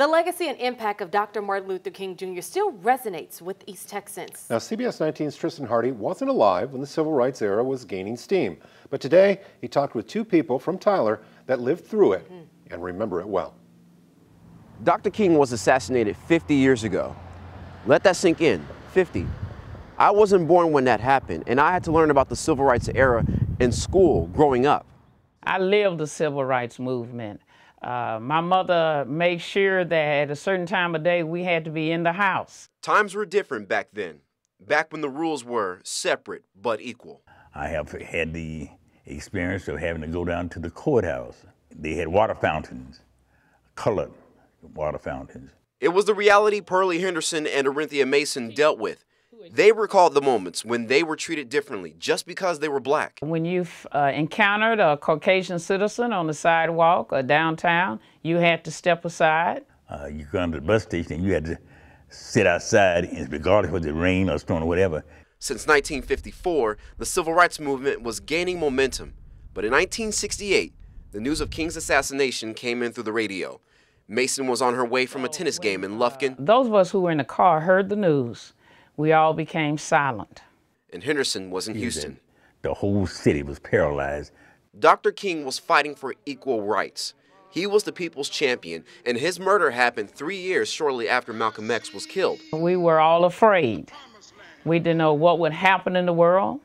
The legacy and impact of Dr. Martin Luther King Jr. still resonates with East Texans. Now, CBS 19's Tristan Hardy wasn't alive when the civil rights era was gaining steam. But today, he talked with two people from Tyler that lived through it and remember it well. Dr. King was assassinated 50 years ago. Let that sink in, 50. I wasn't born when that happened, and I had to learn about the civil rights era in school growing up. I lived the civil rights movement. My mother made sure that at a certain time of day we had to be in the house. Times were different back then, back when the rules were separate but equal. I have had the experience of having to go down to the courthouse. They had water fountains, colored water fountains. It was the reality Pearlie Henderson and Orinthia Mason dealt with. They recalled the moments when they were treated differently just because they were black. When you've encountered a Caucasian citizen on the sidewalk or downtown, you had to step aside. You go to the bus station and you had to sit outside, and regardless of the rain or storm or whatever. Since 1954, the civil rights movement was gaining momentum. But in 1968, the news of King's assassination came in through the radio. Mason was on her way from a tennis game in Lufkin. Those of us who were in the car heard the news. We all became silent. And Henderson was in Houston. The whole city was paralyzed. Dr. King was fighting for equal rights. He was the people's champion, and his murder happened 3 years shortly after Malcolm X was killed. We were all afraid. We didn't know what would happen in the world.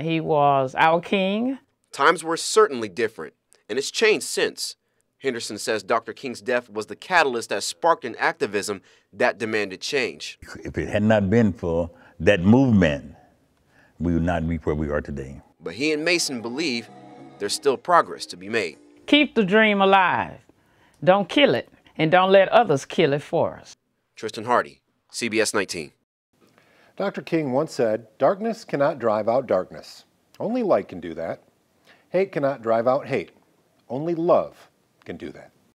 He was our king. Times were certainly different, and it's changed since. Henderson says Dr. King's death was the catalyst that sparked an activism that demanded change. If it had not been for that movement, we would not be where we are today. But he and Mason believe there's still progress to be made. Keep the dream alive. Don't kill it, and don't let others kill it for us. Tristan Hardy, CBS 19. Dr. King once said, "Darkness cannot drive out darkness. Only light can do that. Hate cannot drive out hate. Only love can do that."